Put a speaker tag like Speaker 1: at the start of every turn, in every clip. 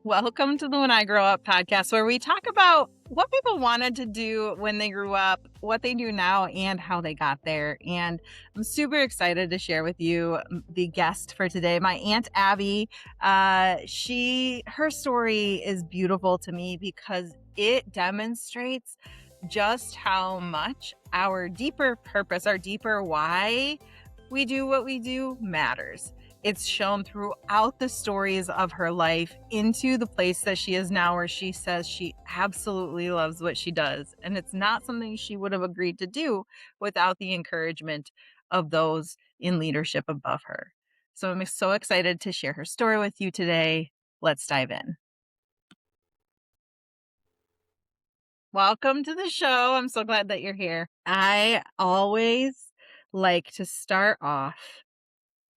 Speaker 1: Welcome to the When I Grow Up podcast, where we talk about what people wanted to do when they grew up, what they do now, and how they got there. And I'm super excited to share with you the guest for today, my Aunt Abby. Her story is beautiful to me because it demonstrates just how much our deeper purpose, our deeper why we do what we do matters. It's shown throughout the stories of her life into the place that she is now, where she says she absolutely loves what she does. And it's not something she would have agreed to do without the encouragement of those in leadership above her. So I'm so excited to share her story with you today. Let's dive in. Welcome to the show. I'm so glad that you're here. I always like to start off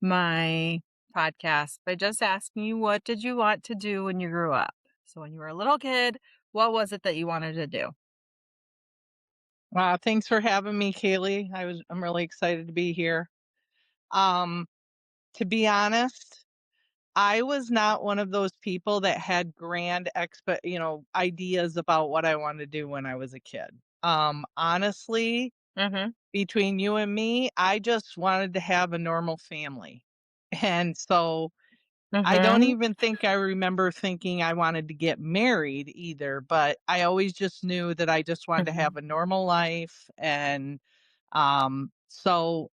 Speaker 1: my podcast by just asking you, what did you want to do when you grew up? So when you were a little kid, what was it that you wanted to do?
Speaker 2: Thanks for having me, Kaylee. I'm really excited to be here. Um, to be honest, I was not one of those people that had grand ideas about what I wanted to do when I was a kid. Honestly,
Speaker 1: Mm-hmm.
Speaker 2: between you and me, I just wanted to have a normal family. And so I don't
Speaker 1: Mm-hmm.
Speaker 2: even think I remember thinking I wanted to get married either, but I always just knew that I just wanted to
Speaker 1: Mm-hmm.
Speaker 2: have a normal life. And so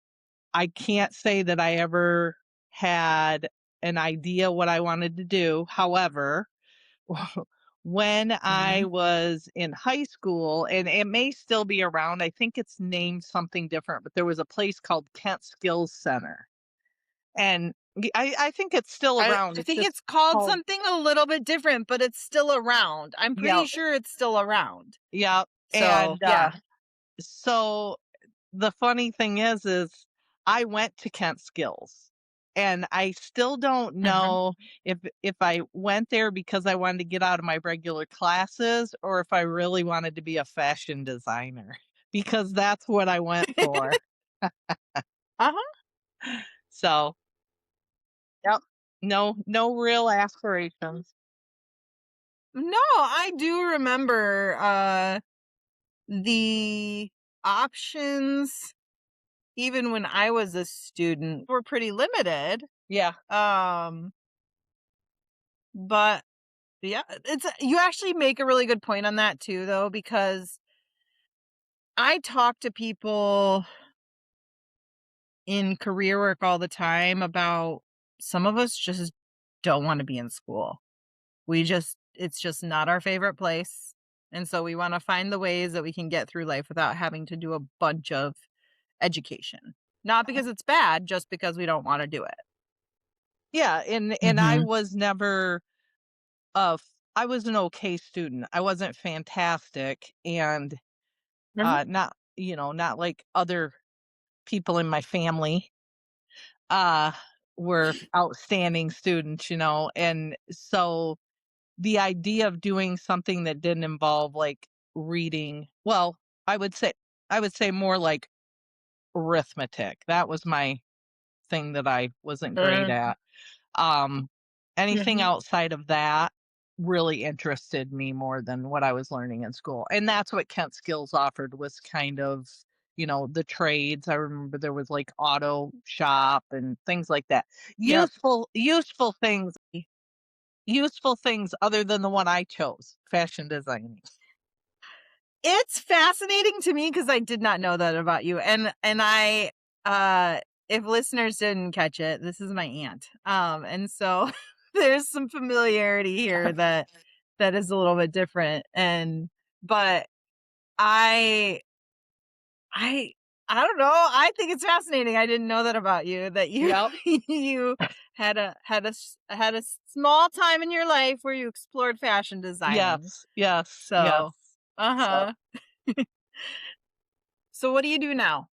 Speaker 2: I can't say that I ever had an idea what I wanted to do. However, when I
Speaker 1: Mm-hmm.
Speaker 2: was in high school, and it may still be around, I think it's named something different, but there was a place called Kent Skills Center. And I think it's still
Speaker 1: I
Speaker 2: around. It's
Speaker 1: think
Speaker 2: just
Speaker 1: it's called
Speaker 2: called,
Speaker 1: something a little bit different, but it's still around. I'm
Speaker 2: yeah,
Speaker 1: pretty sure it's still around.
Speaker 2: yeah.
Speaker 1: So
Speaker 2: And
Speaker 1: yeah.
Speaker 2: so the funny thing is I went to Kent Skills, and I still don't
Speaker 1: Mm-hmm.
Speaker 2: know if I went there because I wanted to get out of my regular classes, or if I really wanted to be a fashion designer, because that's what I went for.
Speaker 1: Uh-huh.
Speaker 2: So, yep. No real aspirations.
Speaker 1: No, I do remember the options even when I was a student were pretty limited.
Speaker 2: Yeah.
Speaker 1: Um, but yeah, you actually make a really good point on that too, though, because I talk to people in career work all the time about some of us just don't want to be in school. It's just not our favorite place. And so we want to find the ways that we can get through life without having to do a bunch of education. Not because it's bad, just because we don't want to do it.
Speaker 2: Yeah, and I
Speaker 1: Mhm.
Speaker 2: was never I was an okay student. I wasn't fantastic, and
Speaker 1: Mhm.
Speaker 2: not, not like other people in my family uh were outstanding students, and so the idea of doing something that didn't involve like reading, well, I would say I would say more like arithmetic. That was my thing that I wasn't great
Speaker 1: Mhm.
Speaker 2: at. Um, Anything
Speaker 1: Mhm.
Speaker 2: outside of that really interested me more than what I was learning in school. And that's what Kent Skills offered, was kind of, the trades. I remember there was like auto shop and things like that.
Speaker 1: Yep.
Speaker 2: Useful things other than the one I chose, fashion designing.
Speaker 1: It's fascinating to me because I did not know that about you. And I if listeners didn't catch it, this is my aunt. And so there's some familiarity here that is a little bit different. But I I I don't know. I think it's fascinating. I didn't know that about you, that you
Speaker 2: Yep.
Speaker 1: you had a small time in your life where you explored fashion designing.
Speaker 2: Yes. Yes. Yes.
Speaker 1: So,
Speaker 2: So
Speaker 1: uh-huh. So what do you do now?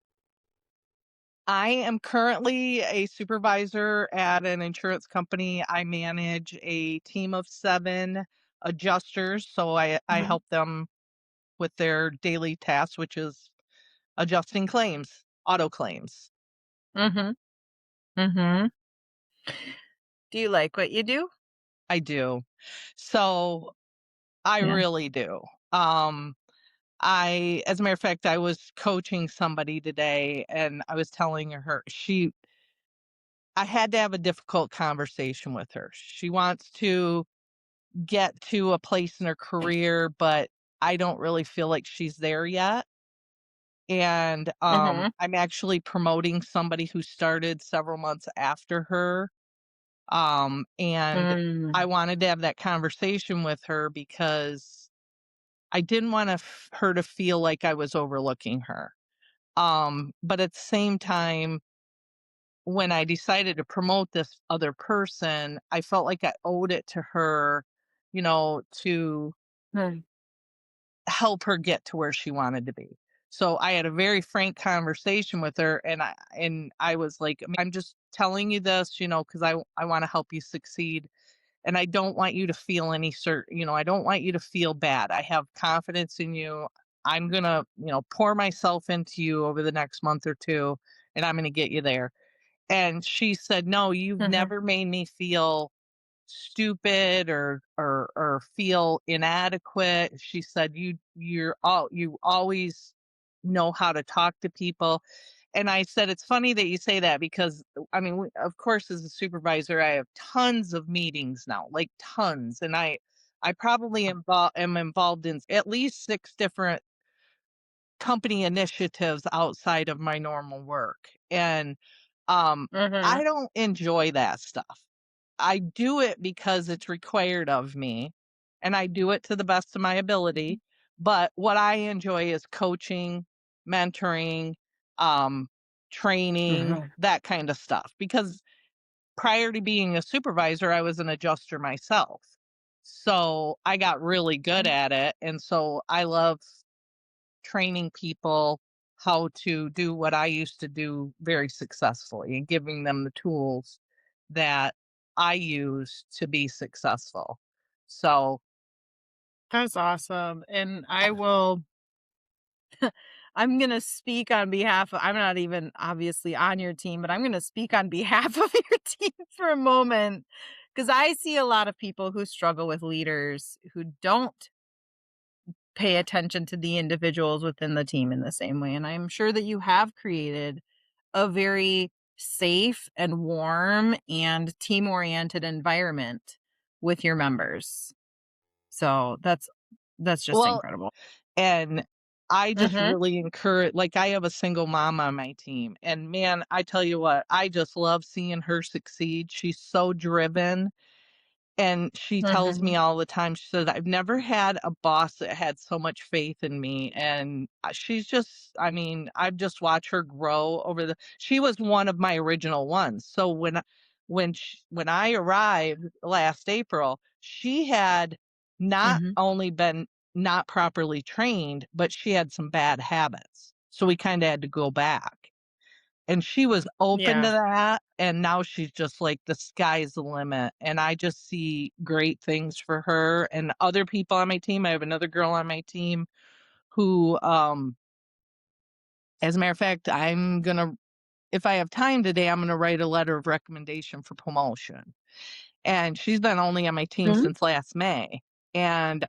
Speaker 2: I am currently a supervisor at an insurance company. I manage a team of 7 adjusters, so I
Speaker 1: Mhm.
Speaker 2: help them with their daily tasks, which is adjusting claims, auto claims.
Speaker 1: Mhm. Mhm. Do you like what you do?
Speaker 2: I do. So, I
Speaker 1: Yeah.
Speaker 2: really do. Um, as a matter of fact, I was coaching somebody today and I was telling her I had to have a difficult conversation with her. She wants to get to a place in her career, but I don't really feel like she's there yet. And
Speaker 1: Mhm.
Speaker 2: I'm actually promoting somebody who started several months after her. And I
Speaker 1: Mm.
Speaker 2: wanted to have that conversation with her because I didn't want her to feel like I was overlooking her. But at the same time, when I decided to promote this other person, I felt like I owed it to her, to
Speaker 1: Mm.
Speaker 2: help her get to where she wanted to be. So I had a very frank conversation with her and I was like, I'm just telling you this, because I want to help you succeed. And I don't want you to feel I don't want you to feel bad. I have confidence in you. I'm gonna, pour myself into you over the next month or two, and I'm gonna get you there. And she said, "No, you've
Speaker 1: Mhm.
Speaker 2: never made me feel stupid or feel inadequate." She said, you always know how to talk to people." And I said, "It's funny that you say that because I mean, of course, as a supervisor, I have tons of meetings now, like tons, and I probably am involved in at least 6 different company initiatives outside of my normal work. And
Speaker 1: Mhm.
Speaker 2: I don't enjoy that stuff. I do it because it's required of me and I do it to the best of my ability. But what I enjoy is coaching, mentoring, um, training,
Speaker 1: Mhm.
Speaker 2: that kind of stuff. Because prior to being a supervisor, I was an adjuster myself. So I got really good at it. And so I love training people how to do what I used to do very successfully and giving them the tools that I use to be successful. So,
Speaker 1: That's awesome. And I'm gonna speak on behalf of I'm not even obviously on your team, but I'm gonna speak on behalf of your team for a moment because I see a lot of people who struggle with leaders who don't pay attention to the individuals within the team in the same way. And I'm sure that you have created a very safe and warm and team-oriented environment with your members. So that's just
Speaker 2: well,
Speaker 1: incredible.
Speaker 2: and I just
Speaker 1: Mhm.
Speaker 2: really encourage, like, I have a single mom on my team. And man, I tell you what, I just love seeing her succeed. She's so driven. And she tells me
Speaker 1: Mhm.
Speaker 2: all the time, she says, "I've never had a boss that had so much faith in me." And she's just, I mean, I've just watched her grow she was one of my original ones. So when I arrived last April, she had not
Speaker 1: Mhm.
Speaker 2: only been not properly trained, but she had some bad habits. So we kind of had to go back. And she was open to
Speaker 1: Yeah.
Speaker 2: that, and now she's just like, the sky's the limit, and I just see great things for her and other people on my team. I have another girl on my team who, as a matter of fact, if I have time today, I'm gonna write a letter of recommendation for promotion. And she's been only on my team
Speaker 1: Mhm.
Speaker 2: since last May. And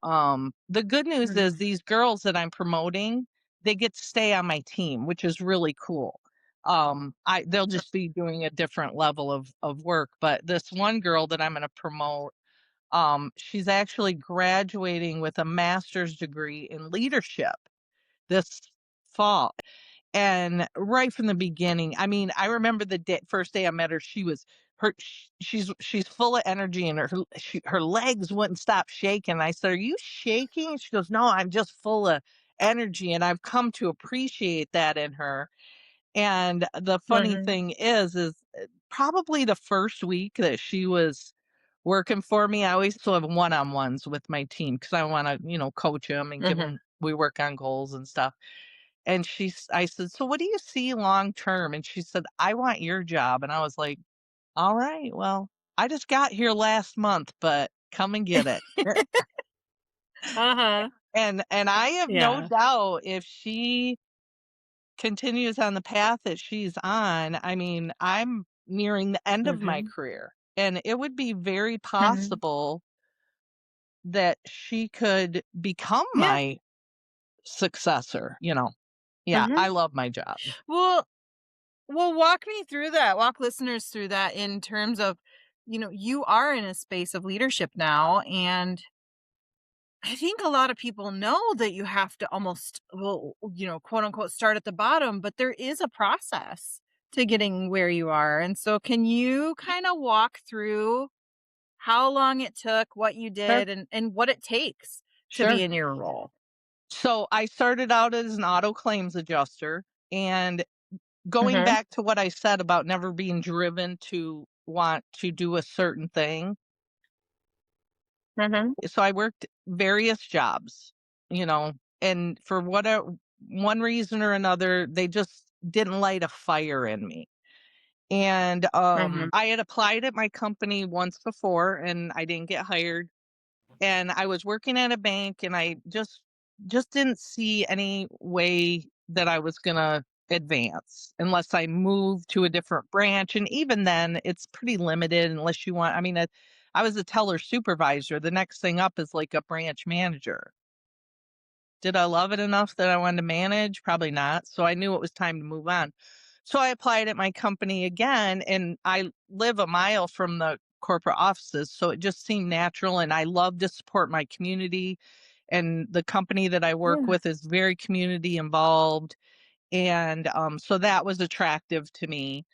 Speaker 2: the good news is
Speaker 1: Mhm.
Speaker 2: these girls that I'm promoting, they get to stay on my team, which is really cool. They'll just be doing a different level of work. But this one girl that I'm going to promote, she's actually graduating with a master's degree in leadership this fall. And right from the beginning, I mean, I remember first day I met her, she's full of energy and her legs wouldn't stop shaking. I said, "Are you shaking?" She goes, "No, I'm just full of energy." And I've come to appreciate that in her. And the funny
Speaker 1: Mhm.
Speaker 2: thing is probably the first week that she was working for me, I always still have one-on-ones with my team because I want to, coach them and give
Speaker 1: Mhm.
Speaker 2: them, we work on goals and stuff. And I said, "So what do you see long term?" And she said, "I want your job." And I was like, "All right, well, I just got here last month, but come and get it."
Speaker 1: Uh-huh.
Speaker 2: And I have no
Speaker 1: Yeah.
Speaker 2: doubt if she continues on the path that she's on, I mean, I'm nearing the end of my
Speaker 1: Mhm.
Speaker 2: career. and it would be very
Speaker 1: Mhm.
Speaker 2: possible that she could become
Speaker 1: Yeah.
Speaker 2: my successor, you know? Yeah,
Speaker 1: Mhm.
Speaker 2: I love my job.
Speaker 1: Well, walk me through that. Walk listeners through that in terms of, you are in a space of leadership now, and I think a lot of people know that you have to almost, well, quote unquote, start at the bottom, but there is a process to getting where you are. And so, can you kind of walk through how long it took, what you
Speaker 2: Sure,
Speaker 1: did, and what it takes to be
Speaker 2: sure.
Speaker 1: in your role?
Speaker 2: So I started out as an auto claims adjuster, and going
Speaker 1: Mhm.
Speaker 2: back to what I said about never being driven to want to do a certain thing.
Speaker 1: Mhm.
Speaker 2: So I worked various jobs, you know, and for whatever one reason or another, they just didn't light a fire in me. And
Speaker 1: Mhm.
Speaker 2: I had applied at my company once before and I didn't get hired. And I was working at a bank and I just didn't see any way that I was going to advance unless I moved to a different branch, and even then it's pretty limited unless you want, I mean, I was a teller supervisor. The next thing up is like a branch manager. Did I love it enough that I wanted to manage? Probably not. So I knew it was time to move on. So I applied at my company again, and I live a mile from the corporate offices. So it just seemed natural. And I love to support my community. And the company that I work
Speaker 1: Yeah.
Speaker 2: with is very community involved. And so that was attractive to me.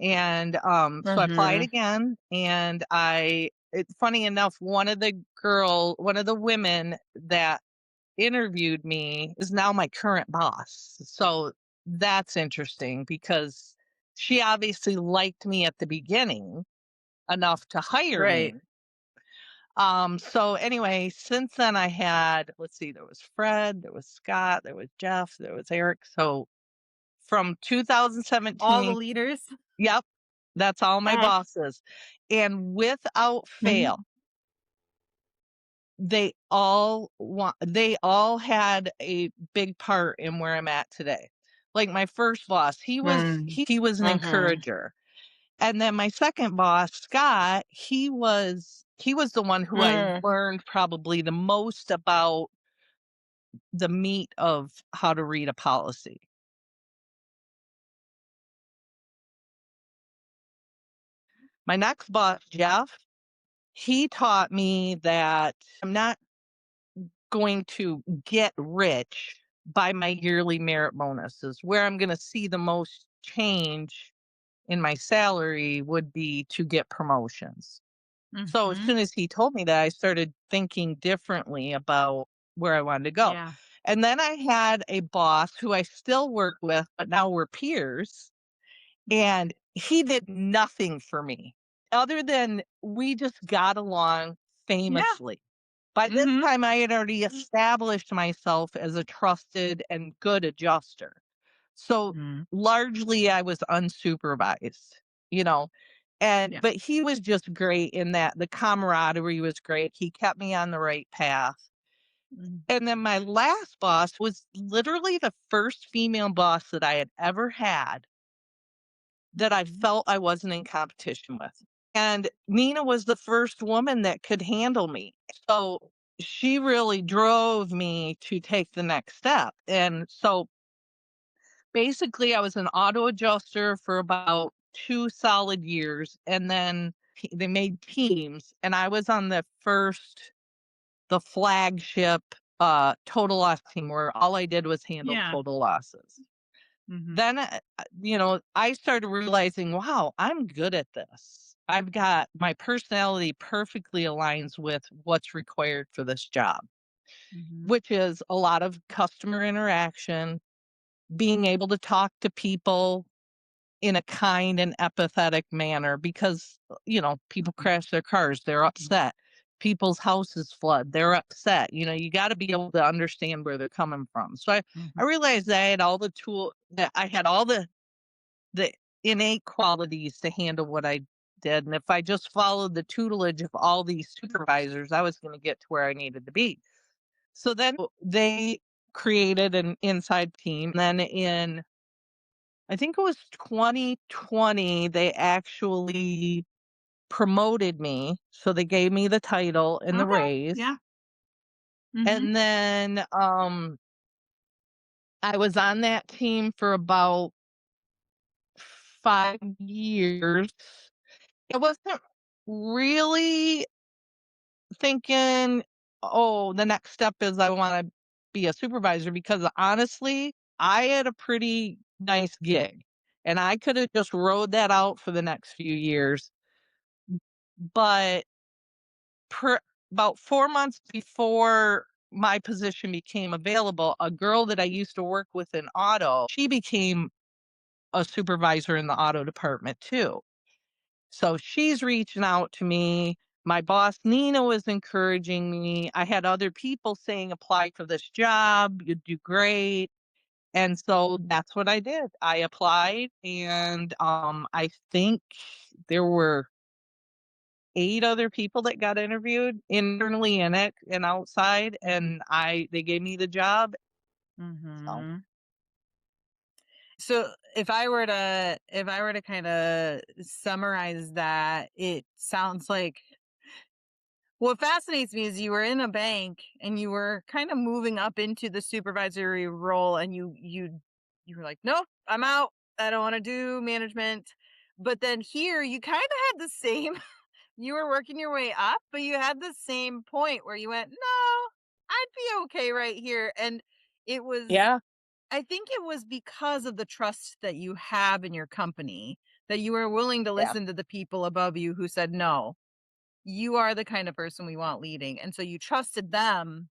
Speaker 2: And so I applied
Speaker 1: Mhm.
Speaker 2: again. And it's funny enough, one of the women that interviewed me is now my current boss. So that's interesting because she obviously liked me at the beginning enough to hire
Speaker 1: Right.
Speaker 2: me. So anyway, since then I had, let's see, there was Fred, there was Scott, there was Jeff, there was Eric. So from
Speaker 1: All the
Speaker 2: 2017,
Speaker 1: leaders.
Speaker 2: yep, that's all my
Speaker 1: Uh-huh.
Speaker 2: bosses. And without fail,
Speaker 1: Mhm.
Speaker 2: they all had a big part in where I'm at today. Like my first boss,
Speaker 1: Mm.
Speaker 2: he was an
Speaker 1: Mhm.
Speaker 2: encourager. And then my second boss, Scott, he was the one who I
Speaker 1: Mm.
Speaker 2: learned probably the most about the meat of how to read a policy. My next boss, Jeff, he taught me that I'm not going to get rich by my yearly merit bonuses. Where I'm going to see the most change in my salary would be to get promotions. So as
Speaker 1: Mhm.
Speaker 2: soon as he told me that, I started thinking differently about where I wanted to go.
Speaker 1: Yeah.
Speaker 2: And then I had a boss who I still work with, but now we're peers. And he did nothing for me other than we just got along
Speaker 1: Yeah.
Speaker 2: famously. By this
Speaker 1: Mhm.
Speaker 2: time, I had already established myself as a trusted and good adjuster. So
Speaker 1: Mhm.
Speaker 2: largely, I was unsupervised, you know. And
Speaker 1: Yeah.
Speaker 2: but he was just great in that the camaraderie was great. He kept me on the right path.
Speaker 1: Mm.
Speaker 2: And then my last boss was literally the first female boss that I had ever had that I
Speaker 1: Mhm.
Speaker 2: felt I wasn't in competition with. And Nina was the first woman that could handle me. So she really drove me to take the next step. And so basically, I was an auto adjuster for about 2 solid years. And then they made teams, and I was on the flagship total loss team where all I did was handle
Speaker 1: Yeah.
Speaker 2: total losses.
Speaker 1: Mhm.
Speaker 2: Then, I started realizing, wow, I'm good at this. I've got my personality perfectly aligns with what's required for this job,
Speaker 1: Mhm.
Speaker 2: which is a lot of customer interaction, being able to talk to people in a kind and empathetic manner because, people crash their cars, they're upset. People's houses flood, they're upset. You got to be able to understand where they're coming from. So I
Speaker 1: Mhm.
Speaker 2: realized that I had all the innate qualities to handle what I did. And if I just followed the tutelage of all these supervisors, I was going to get to where I needed to be. So then they created an inside team. Then I think it was 2020, they actually promoted me, so they gave me the title and the
Speaker 1: Okay.
Speaker 2: raise,
Speaker 1: Yeah. Mhm.
Speaker 2: and then, I was on that team for about 5 years. I wasn't really thinking, "Oh, the next step is I wanna be a supervisor," because honestly, I had a pretty nice gig, and I coulda just rode that out for the next few years, but per about 4 months before my position became available, a girl that I used to work with in auto, she became a supervisor in the auto department too. So she's reaching out to me. My boss, Nina, was encouraging me. I had other people saying, apply for this job. You do great. And so that's what I did. I applied, and I think there were 8 other people that got interviewed internally and outside, and I they gave me the job. So
Speaker 1: Mhm. So if I were to kind of summarize that, it sounds like what fascinates me is you were in a bank and you were kind of moving up into the supervisory role, and you were like, "Nope, I'm out. I don't want to do management." But then here you kind of had the same you were working your way up, but you had the same point where you went, "No, I'd be okay right here." And it was
Speaker 2: yeah,
Speaker 1: I think it was because of the trust that you have in your company that you were willing to
Speaker 2: yeah.
Speaker 1: listen to the people above you who said, "No, you are the kind of person we want leading." And so you trusted them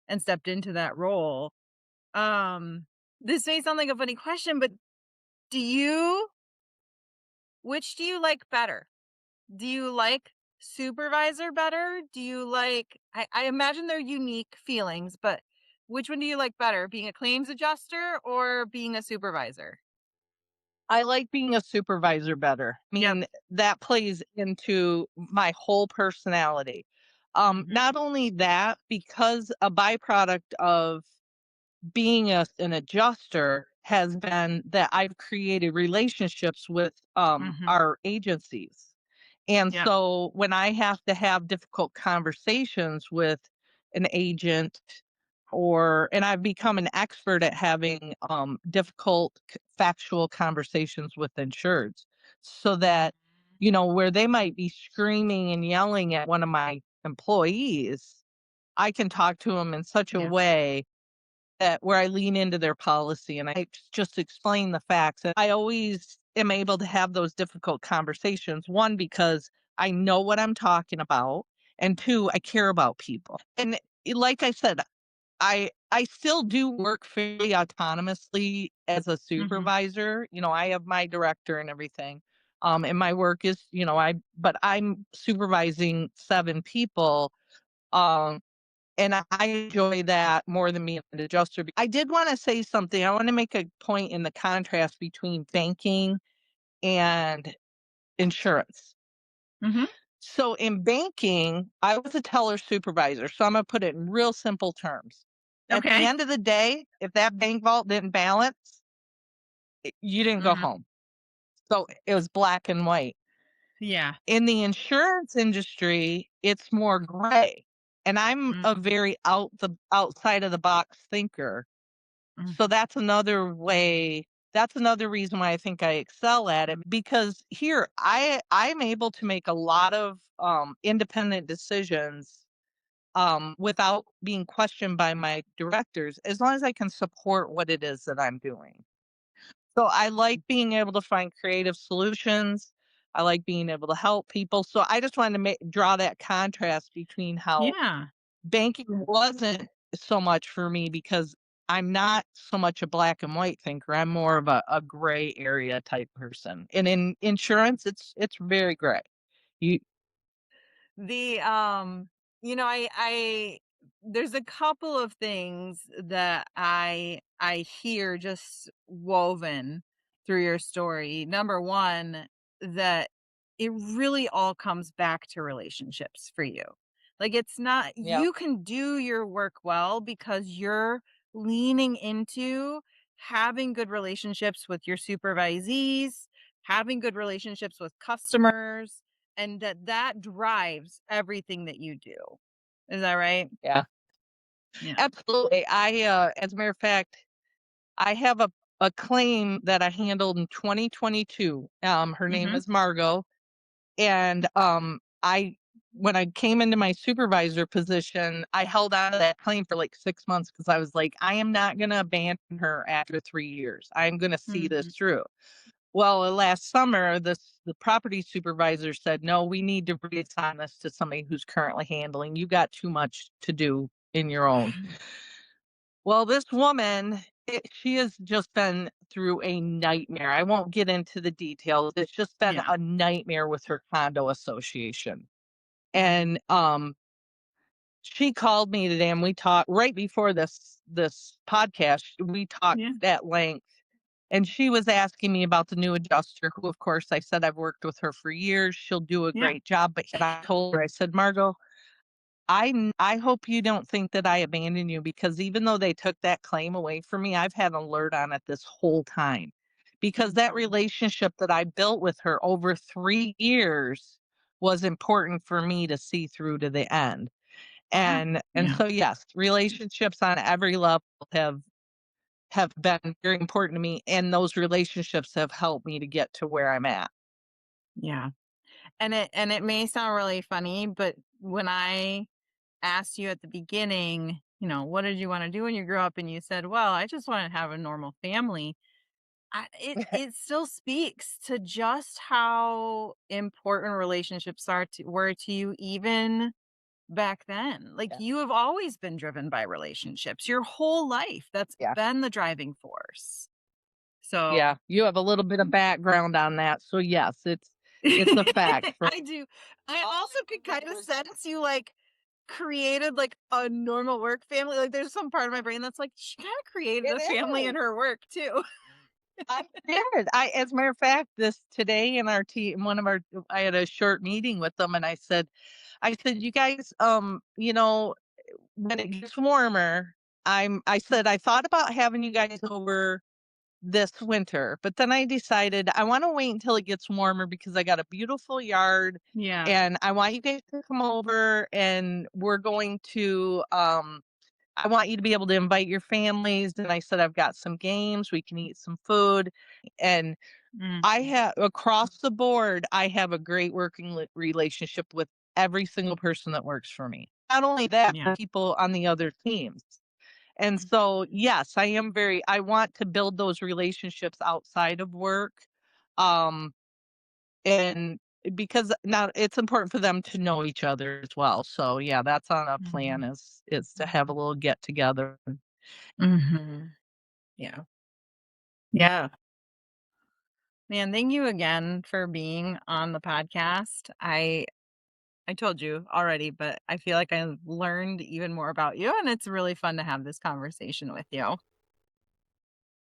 Speaker 1: and stepped into that role. Um, this may sound like a funny question, but do you which do you like better? Do you like supervisor better? Do you like I imagine they're unique feelings, but which one do you like better? Being a claims adjuster or being a supervisor?
Speaker 2: I like being a supervisor better. I
Speaker 1: Yep.
Speaker 2: mean, that plays into my whole personality.
Speaker 1: Mhm.
Speaker 2: Not only that, because a byproduct of being an adjuster has been that I've created relationships with
Speaker 1: Mhm.
Speaker 2: our agencies. And
Speaker 1: Yep.
Speaker 2: so when I have to have difficult conversations with an agent, and I've become an expert at having difficult factual conversations with insureds, so
Speaker 1: Mhm.
Speaker 2: that where they might be screaming and yelling at one of my employees, I can talk to them in such a
Speaker 1: Yeah.
Speaker 2: way that where I lean into their policy and I just explain the facts. And I always am able to have those difficult conversations. One, because I know what I'm talking about, and two, I care about people. And like I said, I still do work fairly autonomously as a
Speaker 1: Mhm.
Speaker 2: supervisor. I have my director and everything. And my work is, but I'm supervising 7 people. Um, and I enjoy that more than being an adjuster. I did wanna say something. I wanna make a point in the contrast between banking and insurance.
Speaker 1: Mhm.
Speaker 2: So in banking, I was a teller supervisor, so I'm gonna put it in real simple terms. At the
Speaker 1: Okay.
Speaker 2: end of the day, if that bank vault didn't balance, you didn't go
Speaker 1: Mhm.
Speaker 2: home. So it was black and white.
Speaker 1: Yeah.
Speaker 2: In the insurance industry, it's more gray, and I'm a
Speaker 1: Mm.
Speaker 2: very outside of the box thinker.
Speaker 1: Mm.
Speaker 2: So that's another reason why I think I excel at it, because here I'm able to make a lot of independent decisions without being questioned by my directors, as long as I can support what it is that I'm doing. So I like being able to find creative solutions. I like being able to help people. So I just wanted to draw that contrast between how
Speaker 1: Yeah.
Speaker 2: banking wasn't so much for me, because I'm not so much a black and white thinker. I'm more of a gray area type person. And in insurance, it's very gray. You
Speaker 1: The I there's a couple of things that I hear just woven through your story. Number one, that it really all comes back to relationships for you. Like, it's not
Speaker 2: yeah,
Speaker 1: you can do your work well because you're leaning into having good relationships with your supervisees, having good relationships with customers, and that drives everything that you do. Is that right?
Speaker 2: Yeah.
Speaker 1: Yeah.
Speaker 2: Absolutely. As a matter of fact, I have a claim that I handled in 2022. Her name
Speaker 1: Mhm.
Speaker 2: is Margot, and I when I came into my supervisor position, I held on to that claim for like 6 months because I was like, I am not going to abandon her after 3 years. I'm going to see this
Speaker 1: Mhm.
Speaker 2: through. Well, last summer, the property supervisor said, no, we need to reassign this to somebody who's currently handling. You got too much to do in your own. Well, this woman, she has just been through a nightmare. I won't get into the details. It's just been
Speaker 1: Yeah.
Speaker 2: a nightmare with her condo association.
Speaker 1: Mhm.
Speaker 2: And she called me today and we talked right before this podcast. We talked
Speaker 1: Yeah.
Speaker 2: at length and she was asking me about the new adjuster, who of course I said I've worked with her for years. She'll do a
Speaker 1: Yeah.
Speaker 2: great job. But I told her, I said, Margot, I hope you don't think that I abandoned you because even though they took that claim away from me, I've had an alert on it this whole time. Because that
Speaker 1: Mhm.
Speaker 2: relationship that I built with her over 3 years was important for me to see through to the end.
Speaker 1: Yeah.
Speaker 2: And
Speaker 1: Yeah.
Speaker 2: so yes, relationships on every level have been very important to me, and those relationships have helped me to get to where I'm at.
Speaker 1: Yeah. And it may sound really funny, but when I asked you at the beginning, what did you want to do when you grew up? And you said, well, I just want to have a normal family. It still speaks to just how important relationships were to you even back then. Like
Speaker 2: Yeah.
Speaker 1: you have always been driven by relationships your whole life. That's
Speaker 2: Yeah.
Speaker 1: been the driving force. So
Speaker 2: Yeah, you have a little bit of background on that, so yes, it's a fact for
Speaker 1: I do. I also could kind of sense you like created like a normal work family. Like there's some part of my brain that's like she kind of created
Speaker 2: it
Speaker 1: a family in
Speaker 2: is.
Speaker 1: her work too.
Speaker 2: I did. As a matter of fact, this today in our team, one of our I had a short meeting with them and I said, "You guys, when it gets warmer, I said I thought about having you guys over this winter, but then I decided I want to wait until it gets warmer because I got a beautiful yard
Speaker 1: Yeah.
Speaker 2: and I want you guys to come over and we're going to I want you to be able to invite your families." And I said, I've got some games, we can eat some food. And
Speaker 1: Mm,
Speaker 2: I have across the board, I have a great working relationship with every single person that works for me. Not only that,
Speaker 1: yeah.
Speaker 2: but people on the other teams. And so,
Speaker 1: Mhm.
Speaker 2: yes, I want to build those relationships outside of work. Um, and because now it's important for them to know each other as well. So yeah, that's on a plan
Speaker 1: Mhm.
Speaker 2: is to have a little get together.
Speaker 1: Mhm. Yeah. Yeah. Man, thank you again for being on the podcast. I told you already, but I feel like I learned even more about you and it's really fun to have this conversation with you.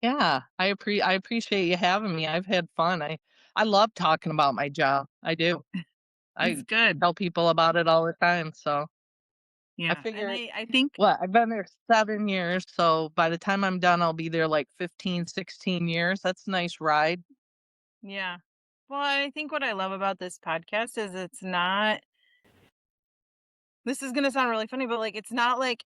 Speaker 2: Yeah, I appreciate you having me. I've had fun. I love talking about my job. I do.
Speaker 1: It's
Speaker 2: I
Speaker 1: good.
Speaker 2: tell people about it all the time. So I
Speaker 1: Yeah. And
Speaker 2: figure
Speaker 1: I think
Speaker 2: what I've been there 7 years. So by the time I'm done, I'll be there like 15, 16 years. That's a nice ride.
Speaker 1: yeah. Well, I think what I love about this podcast is it's not this is going to sound really funny, but like it's not like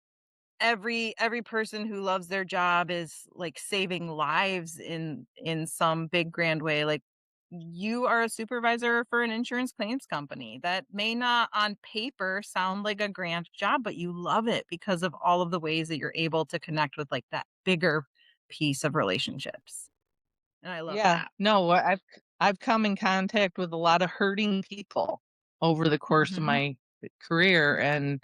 Speaker 1: every person who loves their job is like saving lives in some big grand way. Like you are a supervisor for an insurance claims company that may not on paper sound like a grand job, but you love it because of all of the ways that you're able to connect with like that bigger piece of relationships, and I love
Speaker 2: Yeah.
Speaker 1: that.
Speaker 2: No, I've come in contact with a lot of hurting people over the course of
Speaker 1: Hmm.
Speaker 2: my career, and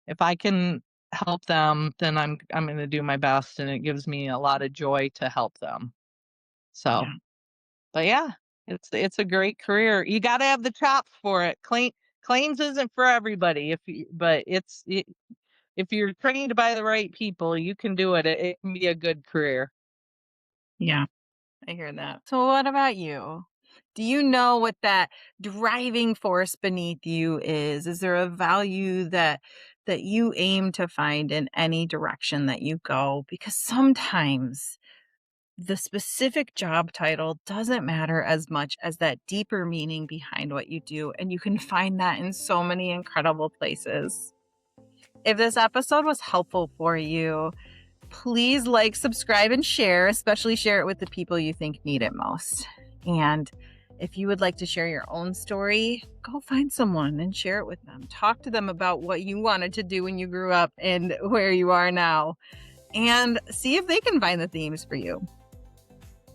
Speaker 2: if I can help them, then I'm going to do my best, and it gives me a lot of joy to help them. So,
Speaker 1: Yeah.
Speaker 2: but yeah, it's a great career. You got to have the chops for it. Claims isn't for everybody. But if you're trained by the right people, you can do it. It can be a good career.
Speaker 1: Yeah. I hear that. So what about you? Do you know what that driving force beneath you is? Is there a value that you aim to find in any direction that you go? Because sometimes the specific job title doesn't matter as much as that deeper meaning behind what you do. And you can find that in so many incredible places. If this episode was helpful for you, please like, subscribe, and share, especially share it with the people you think need it most. And if you would like to share your own story, go find someone and share it with them. Talk to them about what you wanted to do when you grew up and where you are now, and see if they can find the themes for you.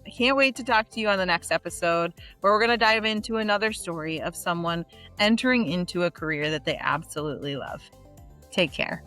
Speaker 1: I can't wait to talk to you on the next episode, where we're going to dive into another story of someone entering into a career that they absolutely love. Take care.